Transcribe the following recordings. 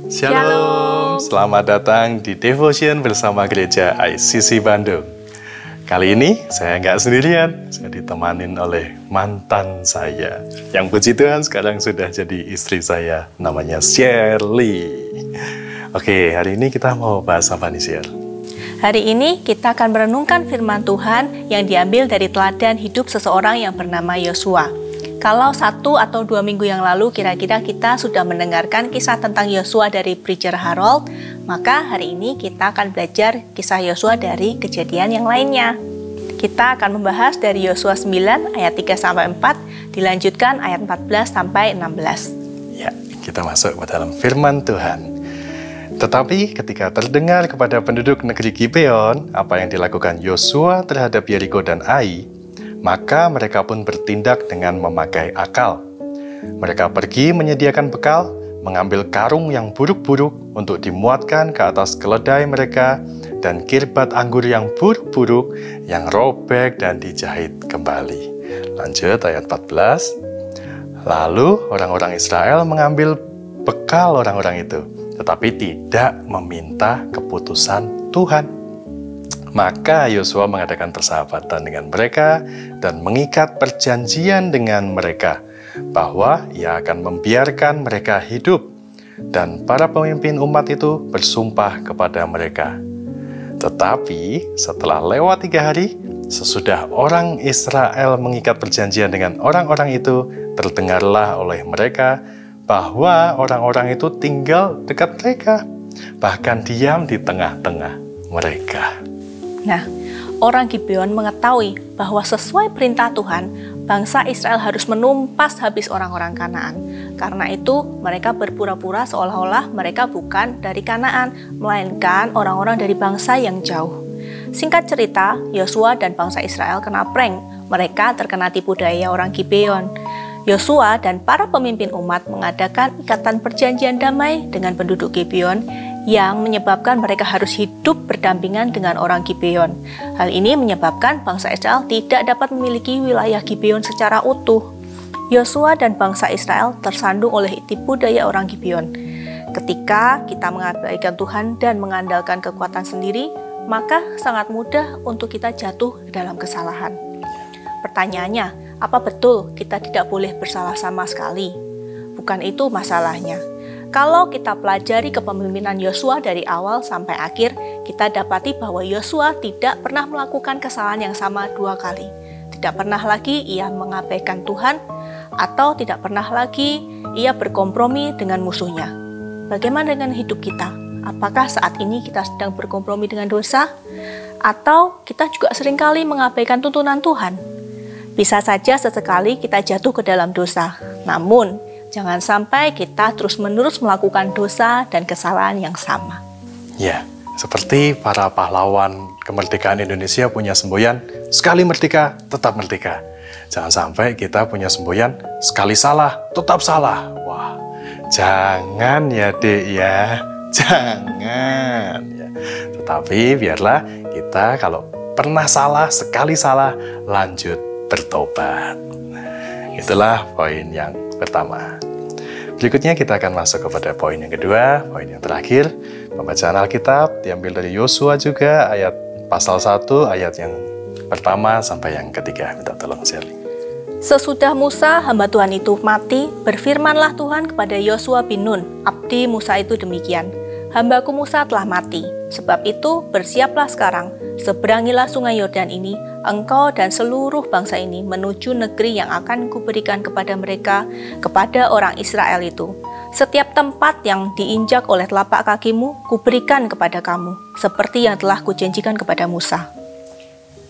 Shalom, selamat datang di Devotion bersama Gereja ICC Bandung. Kali ini saya nggak sendirian, saya ditemanin oleh mantan saya. Yang puji Tuhan sekarang sudah jadi istri saya, namanya Shirley. Oke, hari ini kita mau bahas apa nih, Shir? Hari ini kita akan merenungkan firman Tuhan yang diambil dari teladan hidup seseorang yang bernama Yosua. Kalau 1 atau 2 minggu yang lalu kira-kira kita sudah mendengarkan kisah tentang Yosua dari Preacher Harold, maka hari ini kita akan belajar kisah Yosua dari kejadian yang lainnya. Kita akan membahas dari Yosua 9 ayat 3-4, dilanjutkan ayat 14-16. Ya, kita masuk ke dalam firman Tuhan. Tetapi ketika terdengar kepada penduduk negeri Gibeon apa yang dilakukan Yosua terhadap Yeriko dan Ai, maka mereka pun bertindak dengan memakai akal. Mereka pergi menyediakan bekal, mengambil karung yang buruk-buruk untuk dimuatkan ke atas keledai mereka, dan kirbat anggur yang buruk-buruk yang robek dan dijahit kembali. Lanjut ayat 14. Lalu orang-orang Israel mengambil bekal orang-orang itu, tetapi tidak meminta keputusan Tuhan. Maka Yosua mengadakan persahabatan dengan mereka dan mengikat perjanjian dengan mereka bahwa ia akan membiarkan mereka hidup, dan para pemimpin umat itu bersumpah kepada mereka. Tetapi setelah lewat 3 hari, sesudah orang Israel mengikat perjanjian dengan orang-orang itu, terdengarlah oleh mereka bahwa orang-orang itu tinggal dekat mereka, bahkan diam di tengah-tengah mereka. Nah, orang Gibeon mengetahui bahwa sesuai perintah Tuhan, bangsa Israel harus menumpas habis orang-orang Kanaan. Karena itu, mereka berpura-pura seolah-olah mereka bukan dari Kanaan, melainkan orang-orang dari bangsa yang jauh. Singkat cerita, Yosua dan bangsa Israel kena prank. Mereka terkena tipu daya orang Gibeon. Yosua dan para pemimpin umat mengadakan ikatan perjanjian damai dengan penduduk Gibeon yang menyebabkan mereka harus hidup berdampingan dengan orang Gibeon. Hal ini menyebabkan bangsa Israel tidak dapat memiliki wilayah Gibeon secara utuh. Yosua dan bangsa Israel tersandung oleh tipu daya orang Gibeon. Ketika kita mengabaikan Tuhan dan mengandalkan kekuatan sendiri, maka sangat mudah untuk kita jatuh dalam kesalahan. Pertanyaannya, apa betul kita tidak boleh bersalah sama sekali? Bukan itu masalahnya. Kalau kita pelajari kepemimpinan Yosua dari awal sampai akhir, kita dapati bahwa Yosua tidak pernah melakukan kesalahan yang sama 2 kali. Tidak pernah lagi ia mengabaikan Tuhan, atau tidak pernah lagi ia berkompromi dengan musuhnya. Bagaimana dengan hidup kita? Apakah saat ini kita sedang berkompromi dengan dosa? Atau kita juga seringkali mengabaikan tuntunan Tuhan? Bisa saja sesekali kita jatuh ke dalam dosa. Namun, jangan sampai kita terus-menerus melakukan dosa dan kesalahan yang sama. Ya, seperti para pahlawan kemerdekaan Indonesia punya semboyan, sekali merdeka, tetap merdeka. Jangan sampai kita punya semboyan, sekali salah, tetap salah. Wah, jangan ya Dek ya, jangan. Ya. Tetapi biarlah kita kalau pernah salah, sekali salah, lanjut bertobat. Itulah poin yang pertama. Berikutnya kita akan masuk kepada poin yang kedua, poin yang terakhir. Pembacaan Alkitab diambil dari Yosua juga, ayat pasal 1, ayat yang pertama sampai yang ketiga. Minta tolong Shirley. Sesudah Musa, hamba Tuhan itu mati, berfirmanlah Tuhan kepada Yosua bin Nun, abdi Musa itu demikian. Hambaku Musa telah mati, sebab itu bersiaplah sekarang, seberangilah sungai Yordan ini, engkau dan seluruh bangsa ini menuju negeri yang akan kuberikan kepada mereka, kepada orang Israel itu. Setiap tempat yang diinjak oleh telapak kakimu, kuberikan kepada kamu, seperti yang telah kujanjikan kepada Musa.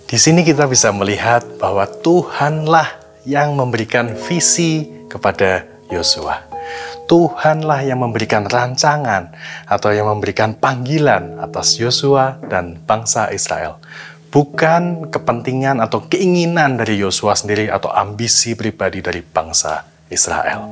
Di sini kita bisa melihat bahwa Tuhanlah yang memberikan visi kepada Yosua. Tuhanlah yang memberikan rancangan atau yang memberikan panggilan atas Yosua dan bangsa Israel. Bukan kepentingan atau keinginan dari Yosua sendiri atau ambisi pribadi dari bangsa Israel.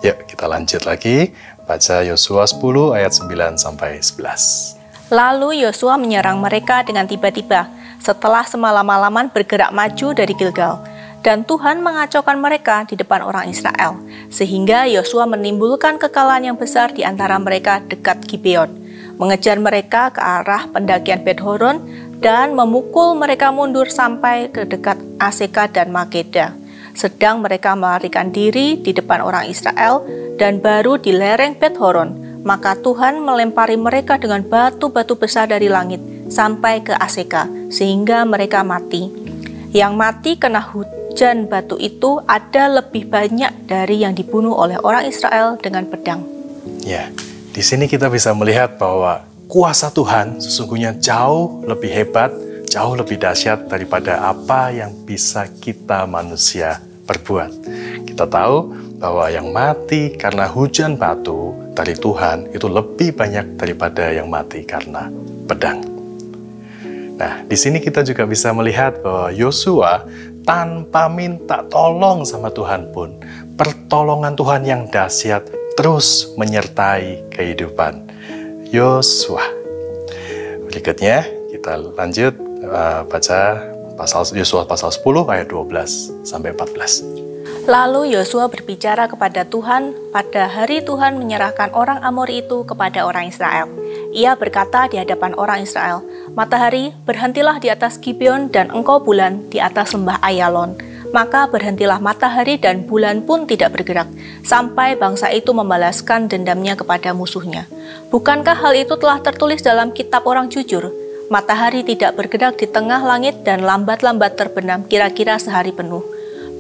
Yuk kita lanjut lagi, baca Yosua 10 ayat 9 sampai 11. Lalu Yosua menyerang mereka dengan tiba-tiba, setelah semalam-malaman bergerak maju dari Gilgal. Dan Tuhan mengacaukan mereka di depan orang Israel, sehingga Yosua menimbulkan kekalahan yang besar di antara mereka dekat Gibeon, mengejar mereka ke arah pendakian Bet-horon dan memukul mereka mundur sampai ke dekat Aseka dan Makeda. Sedang mereka melarikan diri di depan orang Israel dan baru di lereng Bet-horon, maka Tuhan melempari mereka dengan batu-batu besar dari langit sampai ke Aseka, sehingga mereka mati. Yang mati kena hujan batu itu ada lebih banyak dari yang dibunuh oleh orang Israel dengan pedang. Ya, di sini kita bisa melihat bahwa kuasa Tuhan sesungguhnya jauh lebih hebat, jauh lebih dahsyat daripada apa yang bisa kita manusia perbuat. Kita tahu bahwa yang mati karena hujan batu dari Tuhan itu lebih banyak daripada yang mati karena pedang. Nah, di sini kita juga bisa melihat bahwa Yosua tanpa minta tolong sama Tuhan pun, pertolongan Tuhan yang dahsyat terus menyertai kehidupan Yosua. Berikutnya kita lanjut baca Yosua pasal 10 ayat 12 sampai 14. Lalu Yosua berbicara kepada Tuhan pada hari Tuhan menyerahkan orang Amori itu kepada orang Israel. Ia berkata di hadapan orang Israel, "Matahari, berhentilah di atas Gibeon dan engkau bulan di atas lembah Ayalon." Maka berhentilah matahari dan bulan pun tidak bergerak, sampai bangsa itu membalaskan dendamnya kepada musuhnya. Bukankah hal itu telah tertulis dalam kitab orang jujur? Matahari tidak bergerak di tengah langit dan lambat-lambat terbenam kira-kira sehari penuh.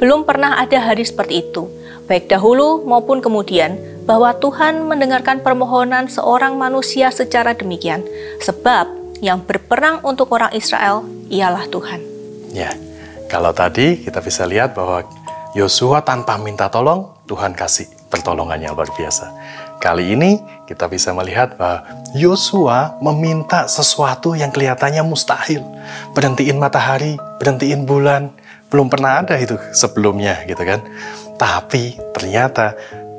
Belum pernah ada hari seperti itu, baik dahulu maupun kemudian, bahwa Tuhan mendengarkan permohonan seorang manusia secara demikian, sebab yang berperang untuk orang Israel ialah Tuhan. Ya, kalau tadi kita bisa lihat bahwa Yosua tanpa minta tolong, Tuhan kasih pertolongannya luar biasa. Kali ini kita bisa melihat bahwa Yosua meminta sesuatu yang kelihatannya mustahil. Berhentiin matahari, berhentiin bulan, belum pernah ada itu sebelumnya gitu kan. Tapi ternyata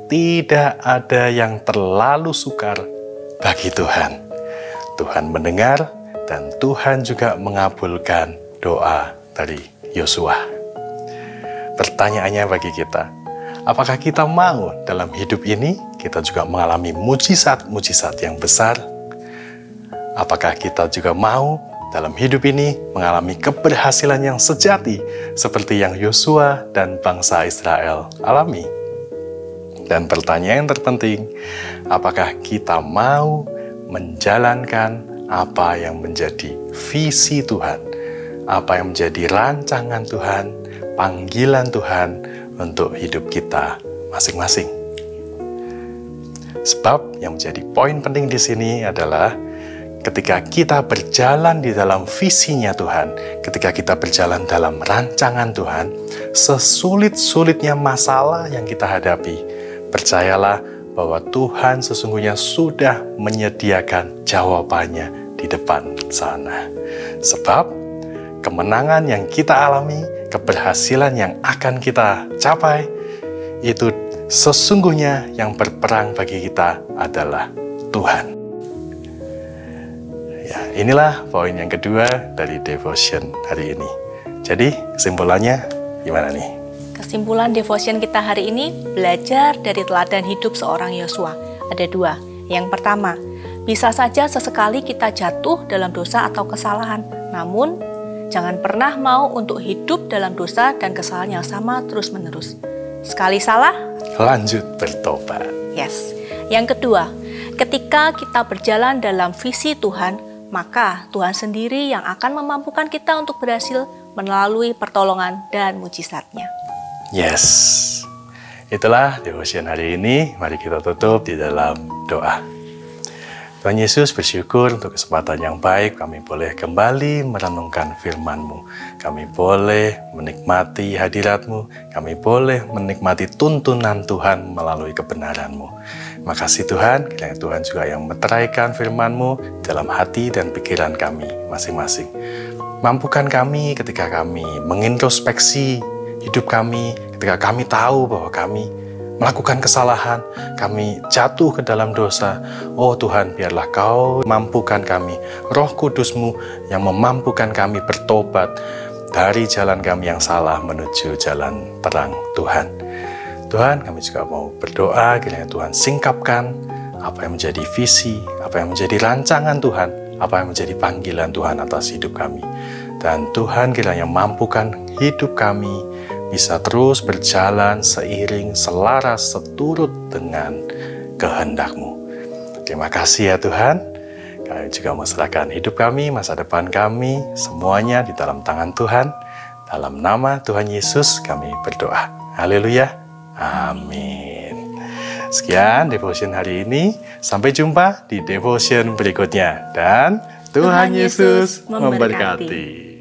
tidak ada yang terlalu sukar bagi Tuhan. Tuhan mendengar dan Tuhan juga mengabulkan doa dari Yosua. Pertanyaannya bagi kita, apakah kita mau dalam hidup ini kita juga mengalami mujizat-mujizat yang besar? Apakah kita juga mau dalam hidup ini mengalami keberhasilan yang sejati seperti yang Yosua dan bangsa Israel alami? Dan pertanyaan terpenting, apakah kita mau menjalankan apa yang menjadi visi Tuhan, apa yang menjadi rancangan Tuhan, panggilan Tuhan untuk hidup kita masing-masing? Sebab yang menjadi poin penting di sini adalah ketika kita berjalan di dalam visinya Tuhan, ketika kita berjalan dalam rancangan Tuhan, sesulit-sulitnya masalah yang kita hadapi, percayalah bahwa Tuhan sesungguhnya sudah menyediakan jawabannya di depan sana. Sebab kemenangan yang kita alami, keberhasilan yang akan kita capai, itu sesungguhnya yang berperang bagi kita adalah Tuhan. Ya, inilah poin yang kedua dari devotion hari ini. Jadi kesimpulannya gimana nih? Kesimpulan devotion kita hari ini belajar dari teladan hidup seorang Yosua. Ada dua. Yang pertama, bisa saja sesekali kita jatuh dalam dosa atau kesalahan. Namun, jangan pernah mau untuk hidup dalam dosa dan kesalahan yang sama terus-menerus. Sekali salah, lanjut bertobat. Yes. Yang kedua, ketika kita berjalan dalam visi Tuhan, maka Tuhan sendiri yang akan memampukan kita untuk berhasil melalui pertolongan dan mujizat-Nya. Yes, itulah devotion hari ini. Mari kita tutup di dalam doa. Tuhan Yesus, bersyukur untuk kesempatan yang baik kami boleh kembali merenungkan firman-Mu. Kami boleh menikmati hadirat-Mu. Kami boleh menikmati tuntunan Tuhan melalui kebenaran-Mu. Makasih Tuhan, kiranya Tuhan juga yang meteraikan firman-Mu dalam hati dan pikiran kami masing-masing. Mampukan kami ketika kami mengintrospeksi hidup kami, ketika kami tahu bahwa kami melakukan kesalahan, kami jatuh ke dalam dosa. Oh Tuhan, biarlah Kau mampukan kami, Roh Kudus-Mu yang memampukan kami bertobat, dari jalan kami yang salah menuju jalan terang Tuhan. Tuhan, kami juga mau berdoa kiranya Tuhan singkapkan apa yang menjadi visi, apa yang menjadi rancangan Tuhan, apa yang menjadi panggilan Tuhan atas hidup kami. Dan Tuhan kiranya mampukan hidup kami bisa terus berjalan seiring, selaras, seturut dengan kehendak-Mu. Terima kasih ya Tuhan. Kami juga menyerahkan hidup kami, masa depan kami, semuanya di dalam tangan Tuhan. Dalam nama Tuhan Yesus kami berdoa. Haleluya. Amin. Sekian devotion hari ini. Sampai jumpa di devotion berikutnya. Dan Tuhan Yesus memberkati.